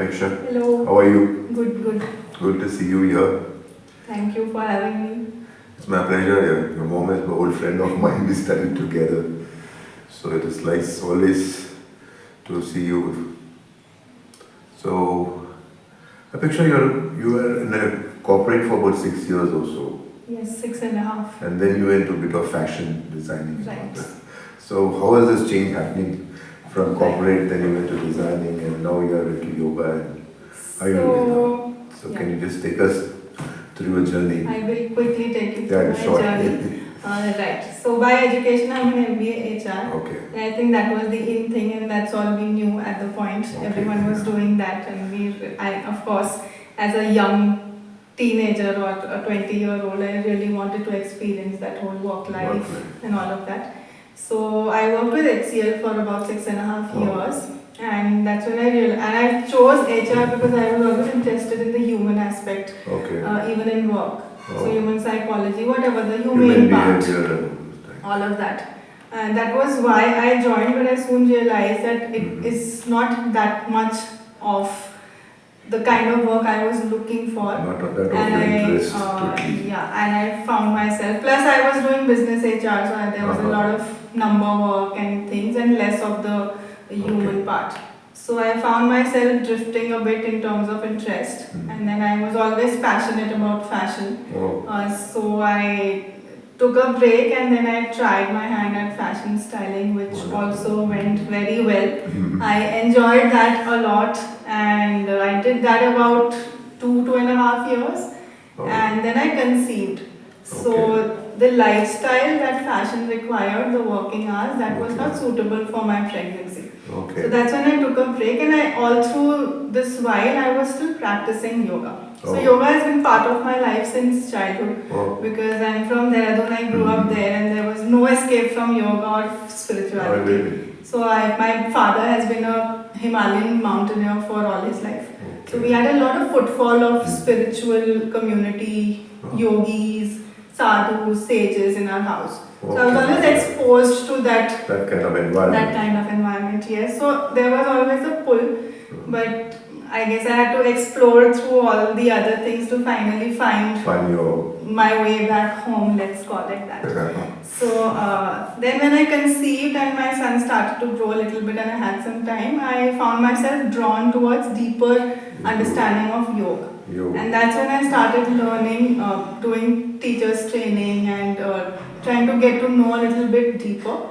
Apeksha. Hello. How are you? Good. Good to see you here. Thank you for having me. It's my pleasure. Your mom is an old friend of mine. We studied together. So it is nice always to see you. So, Apeksha, you were in a corporate for about 6 years or so. Yes, 6.5. And then you went to a bit of fashion designing. Right. So how is this change happening from corporate, then you went to designing, and now you are into yoga and Ayurveda. So can you just take us through a journey? I will quickly take you through my sure. journey. Right. So by education, I'm an MBA HR. Okay. And I think that was the in thing, and that's all we knew at the point. Okay. Everyone was doing that, and I, of course, as a young teenager or a 20-year-old, I really wanted to experience that whole work life and all of that. So I worked with HCL for about 6.5 years, and that's when I realized, and I chose HR because I was always interested in the human aspect, even in work. So human psychology, whatever, the humane part, all of that. And that was why I joined, but I soon realized that it is not that much of the kind of work I was looking for. Not of that interest. And I found myself, plus I was doing business HR, so there was a lot of number work and things and less of the human part. So I found myself drifting a bit in terms of interest, and then I was always passionate about fashion. So I took a break, and then I tried my hand at fashion styling, which also went very well. I enjoyed that a lot, and I did that about 2.5 years, and then I conceived. So the lifestyle that fashion required, the working hours, that was not suitable for my pregnancy. So that's when I took a break, and all through this while I was still practicing yoga. So yoga has been part of my life since childhood, because I'm from Dehradun. I grew up there, and there was no escape from yoga or spirituality. So my father has been a Himalayan mountaineer for all his life. So we had a lot of footfall of spiritual community, yogis, sadhus, sages in our house. So I was always exposed to that kind of environment. That kind of environment, yes. So there was always a pull, but I guess I had to explore through all the other things to finally find my way back home, let's call it that. So then when I conceived and my son started to grow a little bit and I had some time, I found myself drawn towards deeper understanding of yoga. And that's when I started learning, doing teachers training and trying to get to know a little bit deeper.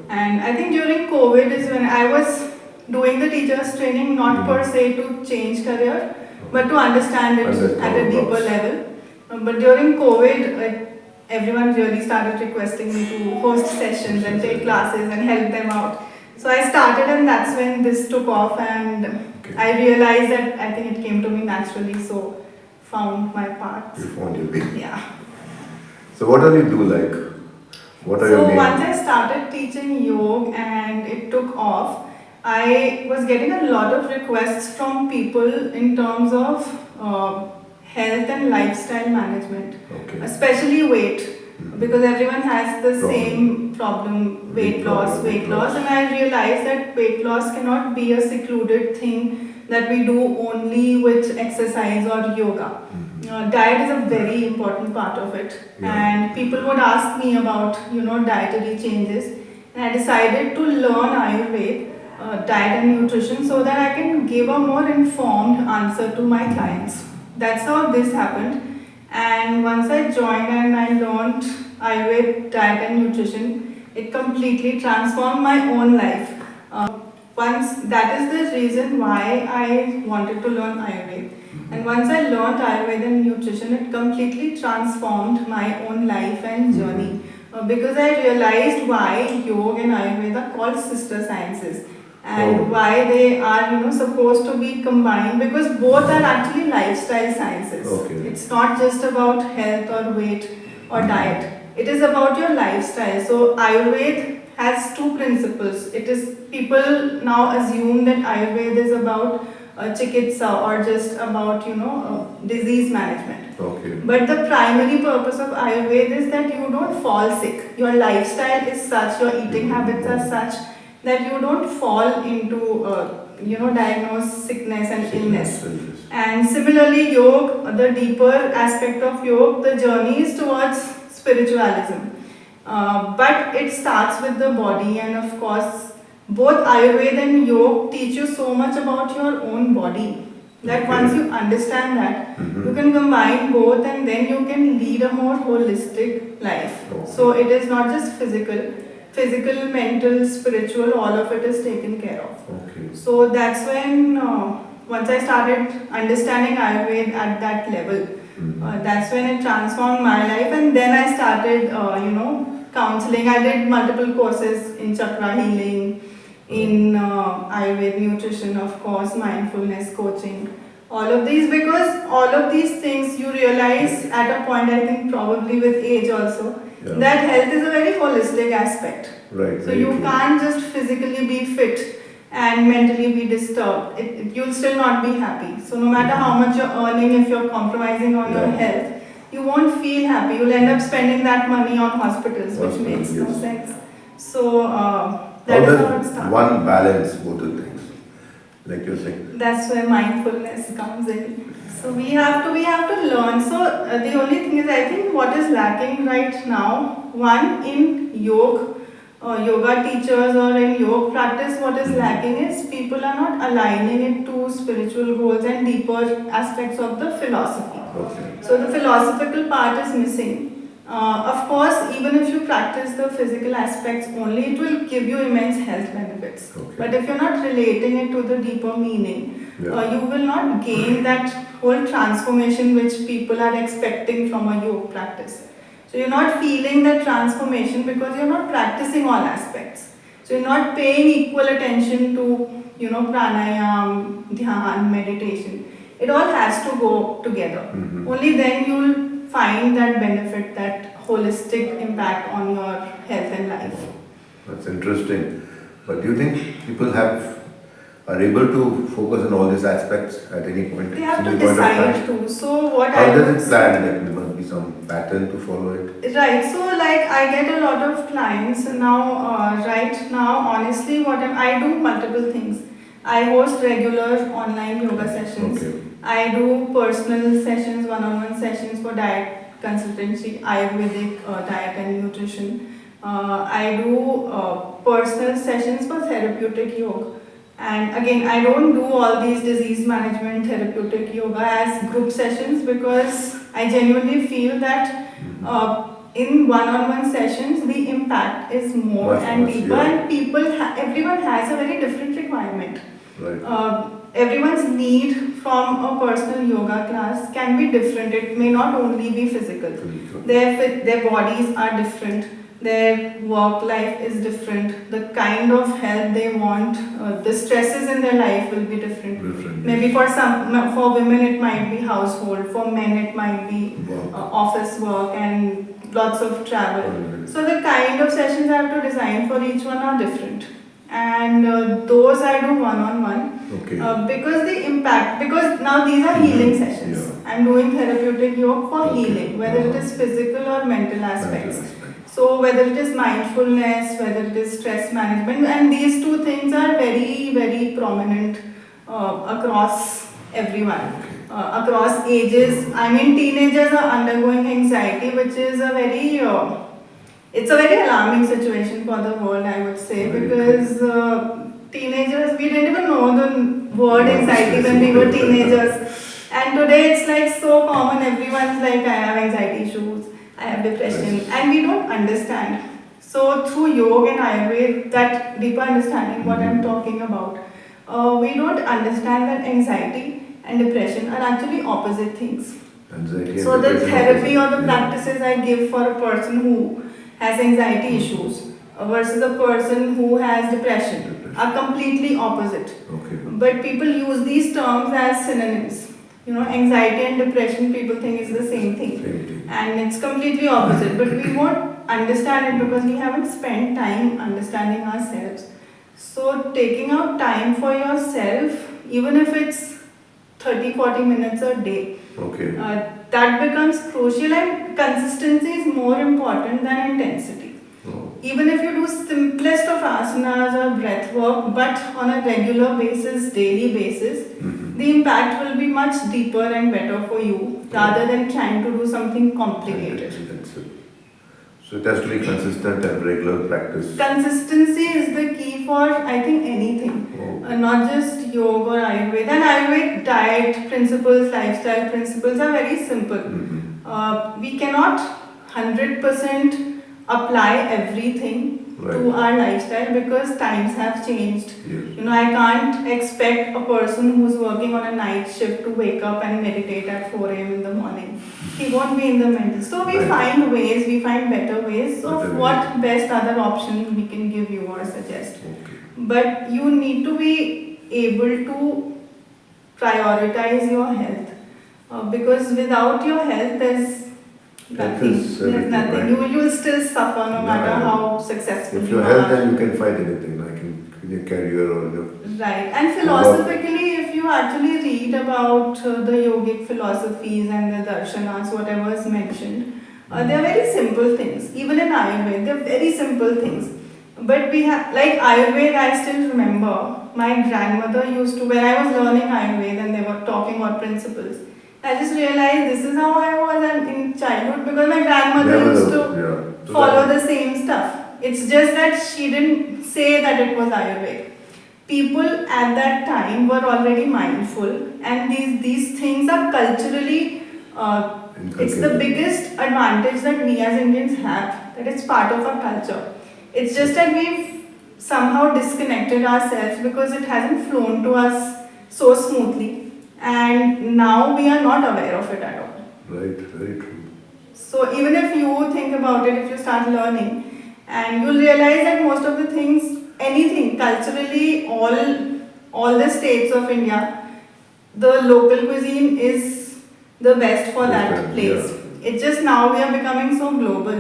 And I think during COVID is when I was doing the teachers training, not per se to change career, but to understand it at a deeper level. But during COVID, everyone really started requesting me to host sessions and take classes and help them out. So I started, and that's when this took off, and I realized that I think it came to me naturally, so found my path. You found your way. Yeah. So what do you do, like? What are your once I started teaching yoga and it took off, I was getting a lot of requests from people in terms of health and lifestyle management, especially weight, because everyone has the same problem, weight loss, and I realized that weight loss cannot be a secluded thing that we do only with exercise or yoga. Diet is a very important part of it, and people would ask me about dietary changes, and I decided to learn Ayurveda, diet and nutrition, so that I can give a more informed answer to my clients. That's how this happened. And once I joined and I learned Ayurveda, diet and nutrition, it completely transformed my own life. That is the reason why I wanted to learn Ayurveda. And once I learned Ayurveda and nutrition, it completely transformed my own life and journey. Because I realized why Yoga and Ayurveda are called sister sciences, and why they are supposed to be combined, because both are actually lifestyle sciences. It's not just about health or weight or diet. It is about your lifestyle. So Ayurveda has two principles. People now assume that Ayurveda is about chikitsa or just about disease management. But the primary purpose of Ayurveda is that you don't fall sick. Your lifestyle is such, your eating habits are such that you don't fall into diagnose sickness and illness. And similarly, Yog, the deeper aspect of Yog, the journey is towards spiritualism. But it starts with the body, and of course, both Ayurveda and Yog teach you so much about your own body that once you understand that, you can combine both and then you can lead a more holistic life. So it is not just physical, mental, spiritual, all of it is taken care of. So that's when, once I started understanding Ayurveda at that level, that's when it transformed my life, and then I started, counseling. I did multiple courses in Chakra Healing, in Ayurvedic Nutrition, of course, Mindfulness Coaching, all of these, because all of these things you realize at a point, I think probably with age also, that health is a very holistic aspect. Right. So you can't just physically be fit and mentally be disturbed. You'll still not be happy. So no matter how much you're earning, if you're compromising on your health, you won't feel happy. You'll end up spending that money on hospitals, which makes no sense. So that is how it starts. One balance both the things, like you're saying. That's where mindfulness comes in. So we have to learn. So the only thing is, I think what is lacking right now, one in yoga teachers or in yoga practice, what is lacking is people are not aligning it to spiritual goals and deeper aspects of the philosophy. So the philosophical part is missing. Of course, even if you practice the physical aspects only, it will give you immense health benefits. But if you're not relating it to the deeper meaning, you will not gain that whole transformation which people are expecting from a yoga practice. So you're not feeling that transformation because you're not practicing all aspects. So you're not paying equal attention to, pranayam, dhyan, meditation. It all has to go together. Only then you'll find that benefit, that holistic impact on your health and life. That's interesting. But do you think people are able to focus on all these aspects at any point? They have to decide to. So what How does it plan? Like there must be some pattern to follow it. Right. So like I get a lot of clients now. Right now, honestly, I do multiple things. I host regular online yoga sessions. I do personal sessions, one-on-one sessions for diet consultancy, Ayurvedic diet and nutrition. I do personal sessions for therapeutic yoga. And again, I don't do all these disease management therapeutic yoga as group sessions because I genuinely feel that in one-on-one sessions, the impact is more and deeper, and everyone has a very different requirement. Everyone's need from a personal yoga class can be different. It may not only be physical. Their bodies are different. Their work life is different. The kind of help they want, the stresses in their life will be different. Maybe for women it might be household. For men it might be office work and lots of travel. So the kind of sessions I have to design for each one are different. And those I do one-on-one because the impact, because now these are healing sessions. I'm doing therapeutic yoga for healing, whether it is physical or mental aspects. So whether it is mindfulness, whether it is stress management, and these two things are very, very prominent across everyone, across ages. I mean, teenagers are undergoing anxiety, which is it's a very alarming situation for the world, I would say, because teenagers, we didn't even know the word anxiety when we were teenagers. And today it's like so common, everyone's like, I have anxiety issues, I have depression, and we don't understand. So through yoga and Ayurveda, that deeper understanding what I'm talking about, we don't understand that anxiety and depression are actually opposite things. So the therapy or the practices I give for a person who has anxiety issues versus a person who has depression are completely opposite. But people use these terms as synonyms. Anxiety and depression, people think is the same thing. And it's completely opposite. But we won't understand it because we haven't spent time understanding ourselves. So taking out time for yourself, even if it's 30-40 minutes a day, that becomes crucial, and consistency is more important than intensity. even if you do simplest of asanas or breath work, but on a regular basis, daily basis, the impact will be much deeper and better for you rather than trying to do something complicated. That's it. So it has to be consistent and regular practice. Consistency is the key for, I think, anything, not just yoga or Ayurveda. And Ayurveda diet principles, lifestyle principles are very simple. We cannot 100% apply everything to our lifestyle because times have changed. Yes. I can't expect a person who's working on a night shift to wake up and meditate at 4 a.m. in the morning. He won't be in the mental. So we find ways, we find better ways of what best other options we can give you or suggest. But you need to be able to prioritize your health because without your health there's nothing. There's nothing. Right? You will still suffer no matter how successful if you your are. health, then you can fight anything, like in your career or your... Right. And philosophically, if you actually read about the yogic philosophies and the darshanas, whatever is mentioned, they are very simple things. Even in Ayurveda, they are very simple things. But we have, like Ayurveda, I still remember my grandmother used to, when I was learning Ayurveda and they were talking about principles, I just realized this is how I was in childhood because my grandmother used to follow the same stuff. It's just that she didn't say that it was Ayurveda. People at that time were already mindful, and these things are culturally, it's the biggest advantage that we as Indians have, that it's part of our culture. It's just that we've somehow disconnected ourselves because it hasn't flown to us so smoothly, and now we are not aware of it at all. Right, very true. So even if you think about it, if you start learning, and you'll realize that most of the things, anything culturally, all the states of India, the local cuisine is the best for that place. It's just now we are becoming so global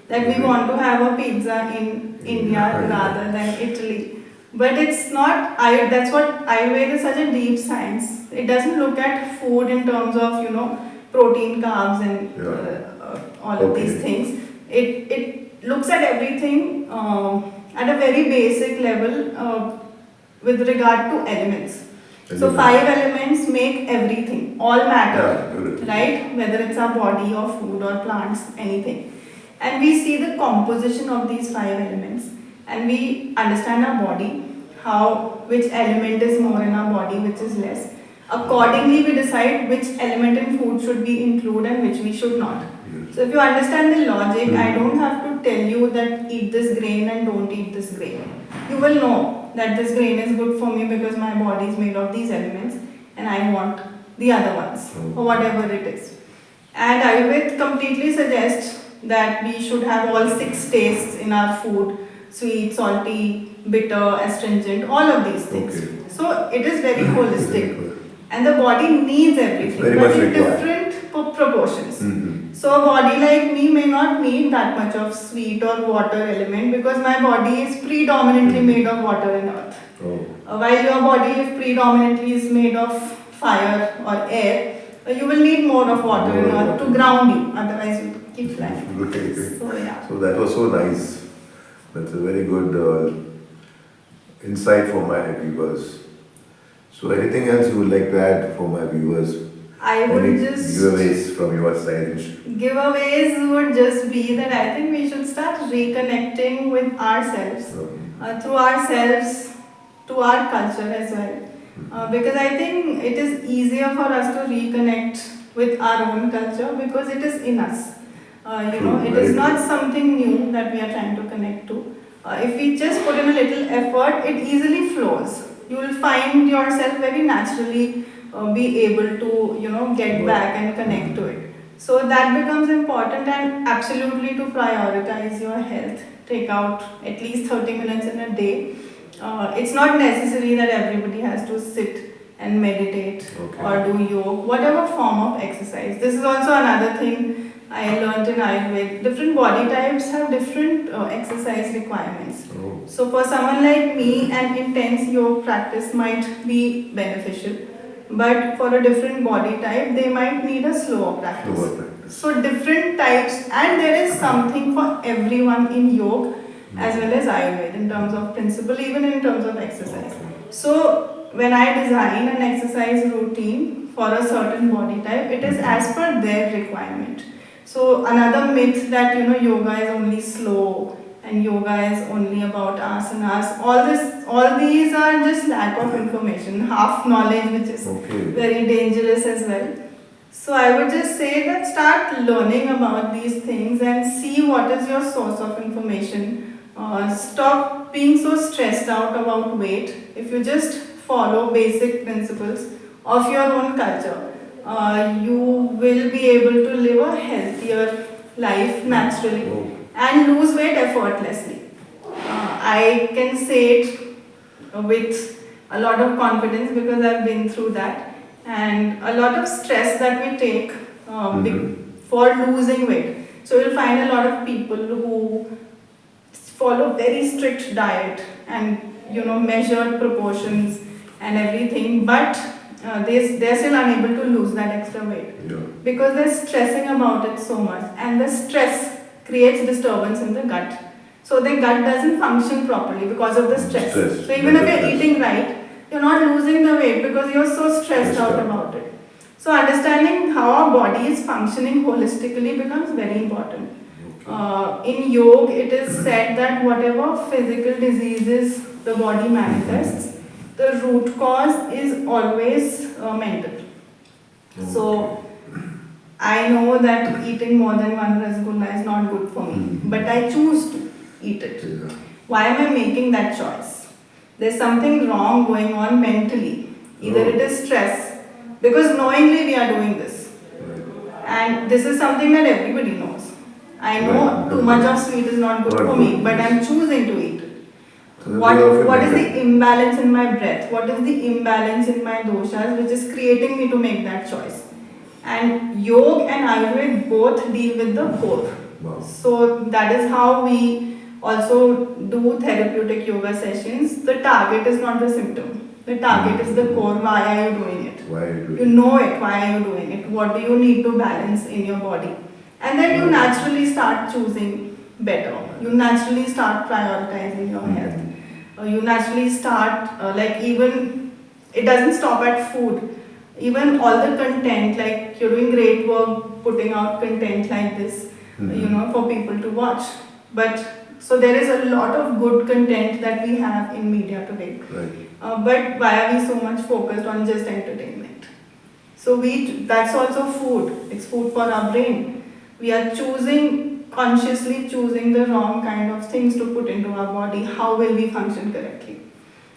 that we want to have a pizza in India rather than Italy. But it's not, that's what Ayurveda is such a deep science. It doesn't look at food in terms of, protein, carbs and all of these things. It looks at everything at a very basic level with regard to elements. So 5 elements make everything, all matter, right? Whether it's our body or food or plants, anything. And we see the composition of these 5 elements and we understand our body, which element is more in our body, which is less. Accordingly, we decide which element in food should be included and which we should not. So if you understand the logic, I don't have to tell you that eat this grain and don't eat this grain. You will know that this grain is good for me because my body is made of these elements and I want the other ones or whatever it is. And Ayurveda completely suggests that we should have all 6 tastes in our food: sweet, salty, bitter, astringent, all of these things. So it is very holistic. And the body needs everything, but in different proportions. So a body like me may not need that much of sweet or water element because my body is predominantly made of water and earth. While your body is predominantly is made of fire or air, you will need more of water and earth to ground you, otherwise you keep flying. So that was so nice. That's a very good insight for my viewers. So anything else you would like to add for my viewers? I would just... giveaways from your side? Giveaways would just be that I think we should start reconnecting with ourselves, through ourselves, to our culture as well. Because I think it is easier for us to reconnect with our own culture because it is in us. It is not something new that we are trying to connect to. If we just put in a little effort, it easily flows. You will find yourself very naturally be able to, get back and connect to it. So that becomes important, and absolutely to prioritize your health. Take out at least 30 minutes in a day. It's not necessary that everybody has to sit and meditate or do yoga, whatever form of exercise. This is also another thing I learned in Ayurveda. Different body types have different exercise requirements. So for someone like me, an intense yoga practice might be beneficial. But for a different body type, they might need a slower practice. So different types, and there is something for everyone in yoga. as well as Ayurveda in terms of principle, even in terms of exercise. So when I design an exercise routine for a certain body type, it is as per their requirement. So another myth that yoga is only slow and yoga is only about asanas. All these are just lack of information, half knowledge, which is very dangerous as well. So I would just say that start learning about these things and see what is your source of information. Stop being so stressed out about weight. If you just follow basic principles of your own culture, you will be able to live a healthier life naturally and lose weight effortlessly. I can say it with a lot of confidence because I've been through that. And a lot of stress that we take for losing weight. So you'll find a lot of people who follow very strict diet and measured proportions and everything, but they're still unable to lose that extra weight because they're stressing about it so much, and the stress creates disturbance in the gut. So the gut doesn't function properly because of the stress. So even if you're eating right, you're not losing the weight because you're so stressed out about it. So understanding how our body is functioning holistically becomes very important. In yoga, it is said that whatever physical diseases the body manifests, the root cause is always mental. So I know that eating more than one rasgulla is not good for me, but I choose to eat it. Why am I making that choice? There's something wrong going on mentally. Either it is stress, because knowingly we are doing this. And this is something that everybody knows. I know too much of sweet is not good for me, but I'm choosing to eat it. What is the imbalance in my breath? What is the imbalance in my doshas which is creating me to make that choice? And Yog and Ayurveda both deal with the core. So that is how we also do therapeutic yoga sessions. The target is not the symptom. The target is the core. Why are you doing it? You know it. Why are you doing it? What do you need to balance in your body? And then you naturally start choosing better. You naturally start prioritizing your health. You naturally start, even, it doesn't stop at food. Even all the content, like you're doing great work putting out content like this, for people to watch. But so there is a lot of good content that we have in media today. But why are we so much focused on just entertainment? So that's also food. It's food for our brain. We are consciously choosing the wrong kind of things to put into our body. How will we function correctly?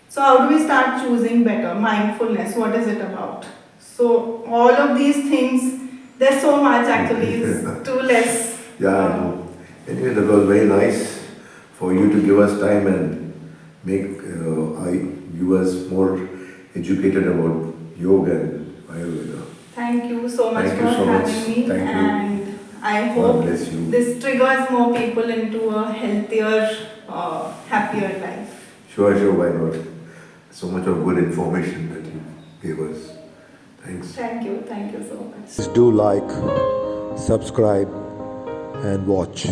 So how do we start choosing better? Mindfulness, what is it about? So all of these things, there's so much actually, it's too less. Yeah, I know. Anyway, that was very nice for you to give us time and make viewers more educated about yoga and Ayurveda. Thank you so much for having me. And I hope this triggers more people into a healthier, happier life. Sure, why not? So much of good information that you gave us. Thanks. Thank you so much. Please do like, subscribe and watch.